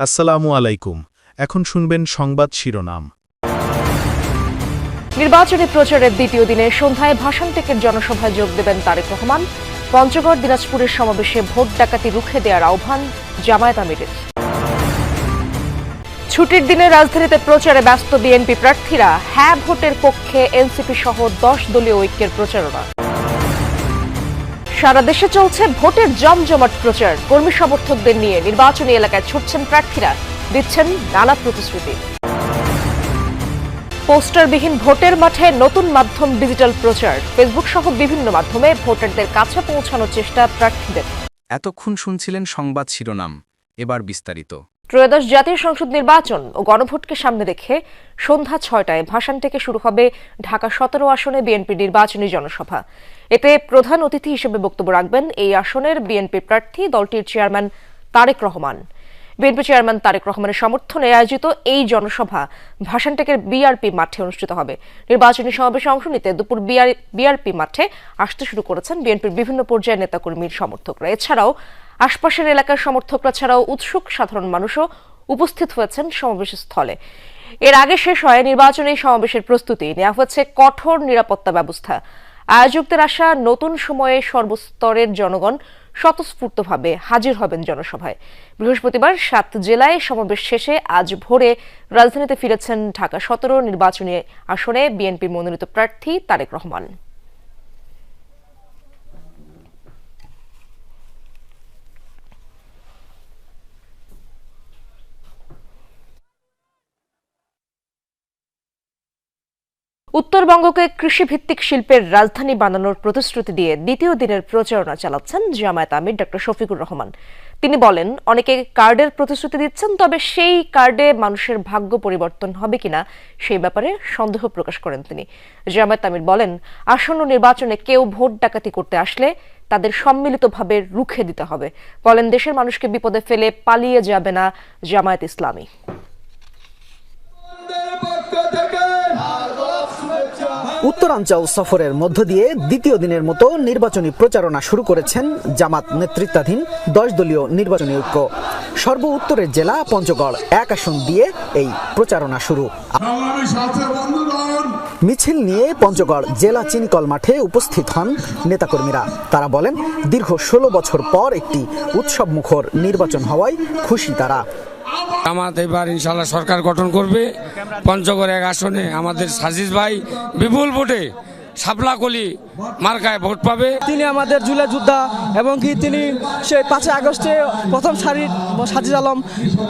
আসসালামু আলাইকুম। এখন শুনবেন সংবাদ শিরোনাম। নির্বাচনী প্রচারের দ্বিতীয় দিনে সন্ধ্যায় ভাষান্টেকের জনসভায় যোগ দেবেন তারেক রহমান। পঞ্চগড় দিনাজপুরের সমাবেশে ভোট ডাকাতি রুখে দেওয়ার আহ্বান জামায়াত আমিরের। ছুটির দিনে রাজধানীতে প্রচারে ব্যস্ত বিএনপি প্রার্থীরা। হ্যাঁ ভোটের পক্ষে এনসিপি সহ 10 দলীয় ঐক্যের প্রচারণা। সারা দেশে চলছে ভোটের জমজমাট প্রচার। কর্মী সমর্থকদের নিয়ে নির্বাচনী এলাকায় ছুটছেন প্রার্থীরা, দিচ্ছেন নানা প্রতিশ্রুতি। পোস্টারবিহীন ভোটের মাঠে নতুন মাধ্যম ডিজিটাল প্রচার। ফেসবুক সহ বিভিন্ন মাধ্যমে ভোটারদের কাছে পৌঁছানোর চেষ্টা প্রার্থীদের। এতক্ষণ শুনছিলেন সংবাদ শিরোনাম, এবার বিস্তারিত। ত্রয়োদশ জাতীয় সংসদ নির্বাচন ও গণভোটকে সামনে রেখে সন্ধ্যা 6টায় ভাষান থেকে শুরু হবে ঢাকা 17 আসনে বিএনপির নির্বাচনী জনসভা। এতে প্রধান অতিথি হিসেবে বক্তব্য রাখবেন এই আসনের বিএনপি প্রার্থী দলটির chairman Tarek Rahman. BNP chairman Tarek রহমানের সমর্থনে আয়োজিত এই জনসভা ভাষানটেকের বিআরপি মাঠে অনুষ্ঠিত হবে। নির্বাচনী সমাবেশে অংশ নিতে দুপুর বিআরপি মাঠে আসতে শুরু করেছেন বিএনপির বিভিন্ন পর্যায়ের নেতাকর্মীর সমর্থকরা। এছাড়াও আশপাশের এলাকার সমর্থকরা ছাড়াও উৎসুক সাধারণ মানুষও উপস্থিত হয়েছেন সমাবেশ স্থলে। এর আগে শেষ হয় নির্বাচনী সমাবেশের প্রস্তুতি, নেওয়া হচ্ছে কঠোর নিরাপত্তা ব্যবস্থা। আয়োজকদের আশা, নতুন সময়ে সর্বস্তরের জনগণ স্বতঃস্ফূর্তভাবে হাজির হবেন জনসভায়। বৃহস্পতিবার 7 জেলায় সমাবেশ শেষে আজ ভোরে রাজধানীতে ফিরেছেন ঢাকা 17 নির্বাচনী আসনে বিএনপি মনোনীত প্রার্থী তারেক রহমান। উত্তরবঙ্গকে কৃষিভিত্তিক শিল্পের রাজধানী বানানোর প্রতিশ্রুতি দিয়ে দ্বিতীয় দিনের প্রচারণা চালাচ্ছেন জামায়াত আমির ডক্টর শফিকুর রহমান। তিনি বলেন, অনেকে কার্ডের প্রতিশ্রুতি দিচ্ছেন, তবে সেই কার্ডে মানুষের ভাগ্য পরিবর্তন হবে কিনা সেই ব্যাপারে সন্দেহ প্রকাশ করেন তিনি। জামায়াত আমির বলেন, আসন্ন নির্বাচনে কেউ ভোট ডাকাতি করতে আসলে তাদের সম্মিলিতভাবে রুখে দিতে হবে। বলেন, দেশের মানুষকে বিপদে ফেলে পালিয়ে যাবে না জামায়াত ইসলামী। উত্তরাঞ্চল সফরের মধ্য দিয়ে দ্বিতীয় দিনের মতো নির্বাচনী প্রচারণা শুরু করেছেন জামাত নেতৃত্বাধীন 10 দলীয় নির্বাচনী ঐক্য। সর্ব উত্তরের জেলা পঞ্চগড় 1 আসন দিয়ে এই প্রচারণা শুরু। মিছিল নিয়ে পঞ্চগড় জেলা চিনিকল মাঠে উপস্থিত হন নেতাকর্মীরা। তারা বলেন, দীর্ঘ 16 বছর পর একটি উৎসব মুখর নির্বাচন হওয়ায় খুশি তারা। জামাত এবার ইনশাল্লাহ সরকার গঠন করবে। পঞ্চগড় 1 আসনে আমাদের সাজিদ ভাই বিপুল ভোটে সাপলাকলি মার্কায় ভোট পাবে। তিনি আমাদের জুলাই যোদ্ধা এবং কি তিনি সেই 5 আগস্টে প্রথম সারির সাজিদ আলম,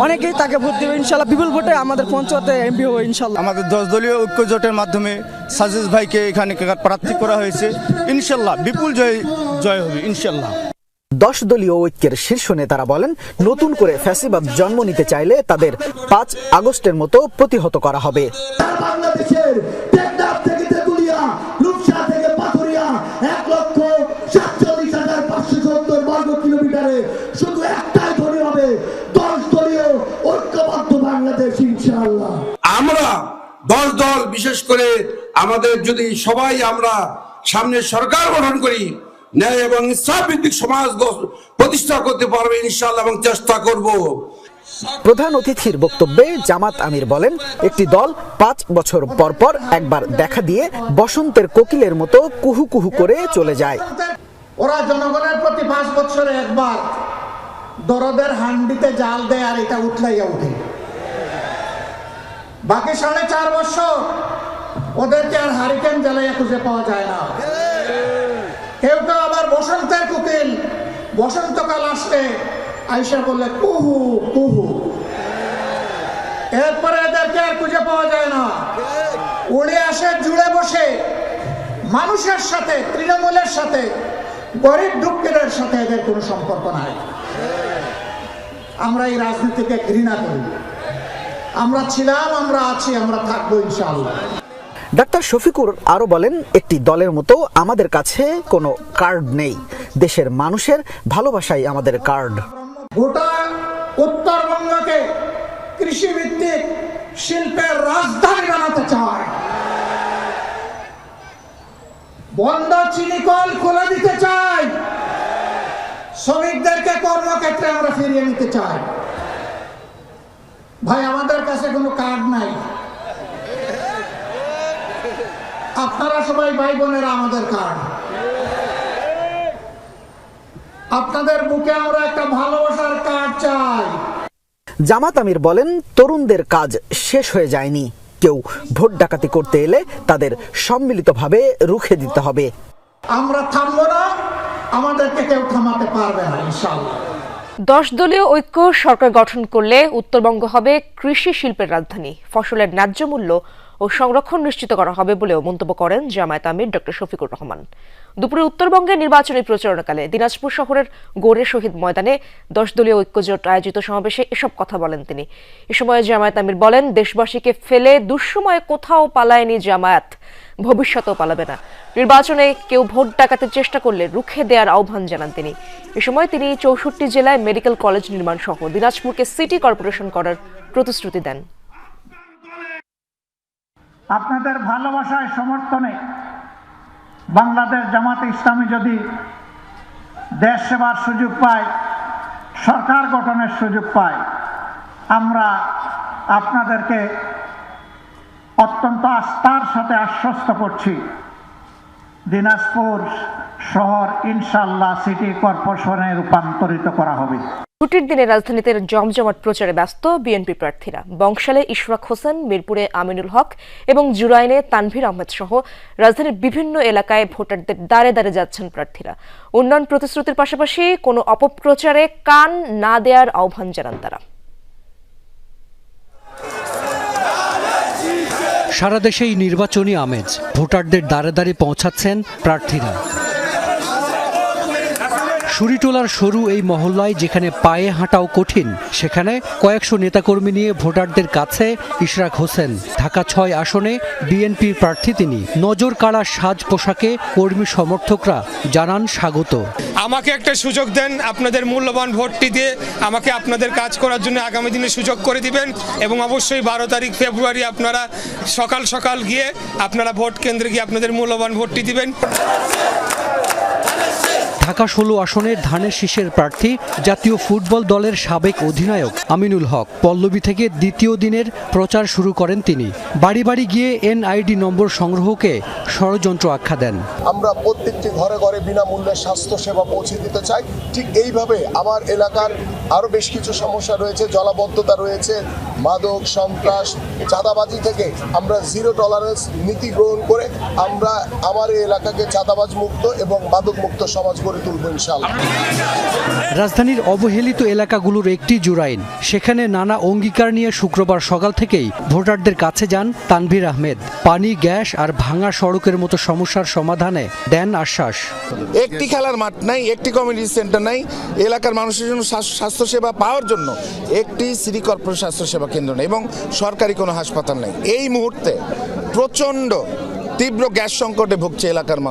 অনেকেই তাকে ভোট দেবে ইনশাল্লাহ। বিপুল ভোটে আমাদের পঞ্চায়েতে এমপি হবে ইনশাল্লাহ। আমাদের 10 দলীয় ঐক্য জোটের মাধ্যমে সাজিদ ভাইকে এখানে প্রার্থী করা হয়েছে। ইনশাল্লাহ বিপুল জয় হবে ইনশাল্লাহ। 10 দলীয় ঐক্যের শীর্ষ নেতারা বলেন, নতুন করে ফ্যাসিবাদ জন্ম নিতে চাইলে তাদের 5 আগস্টের মতো প্রতিহত করা হবে। বাংলাদেশের টেকনাফ থেকে তেতুলিয়া, রূপসা থেকে পাথুরিয়া 1,47,570 বর্গ কিলোমিটারে শুধু একটাই ধনী হবে 10 দলীয় ঐক্যবদ্ধ বাংলাদেশ ইনশাআল্লাহ। আমরা 10 দল, বিশেষ করে আমাদের যদি সবাই আমরা সামনে সরকার গঠন করি, ন্যায় এবং ইনসাফ ভিত্তিক সমাজ প্রতিষ্ঠা করতে পারবে ইনশাআল্লাহ এবং চেষ্টা করব। প্রধান অতিথির বক্তব্যে জামাত আমির বলেন, একটি দল 5 বছর পর পর একবার দেখা দিয়ে বসন্তের কোকিলের মতো কুহু কুহু করে চলে যায়। ওরা জনগণের প্রতি 5 বছরে একবার দরদের হান্ডিতে জাল দেয় আর এটা উঠলাইয়া উঠে। বাকি 4.5 বছর ওদেরকে আর হারিকেন জ্বালাইয়া খুঁজে পাওয়া যায় না। কেউ কেউ আবার বসন্তের কোকিল, বসন্তকাল আসলে আইসা বলে কুহু কুহু, এরপরে এদেরকে আর খুঁজে পাওয়া যায় না। উড়ে আসে জুড়ে বসে মানুষের সাথে, তৃণমূলের সাথে, গরিব দুঃখীদের সাথে এদের কোনো সম্পর্ক নাই। আমরা এই রাজনীতিকে ঘৃণা করি। আমরা ছিলাম, আমরা আছি, আমরা থাকবো ইনশাআল্লাহ। ডাক্তার শফিকুর আরো বলেন, একটি দলের মতো আমাদের কাছে কোনো কার্ড নেই, দেশের মানুষের ভালোবাসাই আমাদের কার্ড। গোটা উত্তরবঙ্গকে কৃষিভিত্তিক শিল্পের রাজধানী বানাতে চায়। বন্ধ চিনিকল খুলে দিতে চাই। শ্রমিকদেরকে কর্মক্ষেত্রে আমরা ফিরিয়ে নিতে চাই। ভাই আমাদের কাছে কোনো কার্ড নাই, আপনারা সবাই ভাই বোনেরা আমাদের কার্ড। আপনাদের বুকে আমরা একটা ভালোবাসার কার্ড চাই। জামাত আমির বলেন, তরুণদের কাজ শেষ হয়ে যায়নি। কেউ ভোট ডাকাতি করতে এলে তাদের সম্মিলিতভাবে রুখে দিতে হবে। আমরা থামবো না, আমাদেরকে কেউ থামাতে পারবে না ইনশাআল্লাহ। 10 দলীয় ঐক্য সরকার গঠন করলে উত্তরবঙ্গ হবে কৃষি শিল্পের রাজধানী। ফসলের ন্যায্য মূল্য ও সংরক্ষণ নিশ্চিত করা হবে বলেও মন্তব্য করেন জামায়াত আমির ডক্টর শফিকুর রহমান। দুপুরে উত্তরবঙ্গে নির্বাচনী প্রচারণাকালে দিনাজপুর শহরের গোরে শহীদ ময়দানে 10 দলীয় ঐক্যজোট আয়োজিত সমাবেশে এসব কথা বলেন তিনি। এ সময় জামায়াত আমির বলেন, দেশবাসীকে ফেলে দুঃসময়ে কোথাও পালায়নি জামায়াত, ভবিষ্যতেও পালাবে না। নির্বাচনে কেউ ভোট ডাকাতের চেষ্টা করলে রুখে দেওয়ার আহ্বান জানান তিনি। এ সময় তিনি 64 জেলায় মেডিকেল কলেজ নির্মাণ সহ দিনাজপুরকে সিটি কর্পোরেশন করার প্রতিশ্রুতি দেন। আপনাদের ভালোবাসায় সমর্থনে বাংলাদেশ জামাতে ইসলামী যদি দেশ সেবার সুযোগ পায়, সরকার গঠনের সুযোগ পায়, আমরা আপনাদেরকে অত্যন্ত আস্থার সাথে আশ্বস্ত করছি, দিনাজপুর শহর ইনশাআল্লাহ সিটি কর্পোরেশনে রূপান্তরিত করা হবে। ছুটির দিনে রাজধানীতে জমজমাট প্রচারে ব্যস্ত বিএনপি প্রার্থীরা। বংশালে ইশরাক হোসেন, মিরপুরে আমিনুল হক এবং জুরাইনে তানভীর আহমেদ সহ রাজধানীর বিভিন্ন এলাকায় ভোটারদের দ্বারে দ্বারে যাচ্ছেন প্রার্থীরা। উন্নয়ন প্রতিশ্রুতির পাশাপাশি কোনো অপপ্রচারে কান না দেওয়ার আহ্বান জানান তারা। সারা দেশেই নির্বাচনী আমেজ, ভোটারদের দ্বারে দ্বারে পৌঁছাচ্ছেন প্রার্থীরা। শুরিটোলার সরু এই মহল্লায় যেখানে পায়ে হাঁটাও কঠিন, সেখানে কয়েকশো নেতাকর্মী নিয়ে ভোটারদের কাছে ইশরাক হোসেন। ঢাকা 6 আসনে বিএনপির প্রার্থী তিনি। নজর কাড়া সাজ পোশাকে কর্মী সমর্থকরা জানান স্বাগত। আমাকে একটা সুযোগ দেন, আপনাদের মূল্যবান ভোটটি দিয়ে আমাকে আপনাদের কাজ করার জন্য আগামী দিনে সুযোগ করে দিবেন এবং অবশ্যই 12 তারিখ ফেব্রুয়ারি আপনারা সকাল সকাল গিয়ে আপনারা ভোট কেন্দ্রে গিয়ে আপনাদের মূল্যবান ভোটটি দিবেন। ঢাকা 16 আসনের ধানের শীষের প্রার্থী জাতীয় ফুটবল দলের সাবেক অধিনায়ক আমিনুল হক পল্লবী থেকে দ্বিতীয় দিনের প্রচার শুরু করেন তিনি। বাড়ি বাড়ি গিয়ে এনআইডি নম্বর সংগ্রহকে ষড়যন্ত্র আখ্যা দেন। আমরা প্রত্যেকটি ঘরে ঘরে বিনামূল্যে স্বাস্থ্য সেবা পৌঁছে দিতে চাই। ঠিক এইভাবে আমার এলাকার আরো বেশ কিছু সমস্যা রয়েছে, জলাবদ্ধতা রয়েছে, মাদক, সন্ত্রাস, চাঁদাবাজি থেকে আমরা জিরো টলারেন্স নীতি গ্রহণ করে আমরা আমার এই এলাকাকে চাঁদাবাজ মুক্ত এবং মাদক মুক্ত সমাজ গড়ে তুলব ইনশাআল্লাহ। রাজধানীর অবহেলিত এলাকাগুলোর একটি জুরাইন, সেখানে নানা অঙ্গীকার নিয়ে শুক্রবার সকাল থেকেই ভোটারদের কাছে যান তানভীর আহমেদ। পানি, গ্যাস আর ভাঙা সড়কের মতো সমস্যার সমাধানে দেন আশ্বাস। একটি খেলার মাঠ নাই, একটি কমিউনিটি সেন্টার নাই, এলাকার মানুষের জন্য স্বাস্থ্যসেবা পাওয়ার জন্য একটি সিটি কর্পোরেশন স্বাস্থ্যসেবা কেন্দ্র নেই এবং সরকারি কোনো হাসপাতাল নেই। এই মুহূর্তে প্রচণ্ড তীব্র গ্যাস সংকটে ভুগছে এলাকার মানুষ।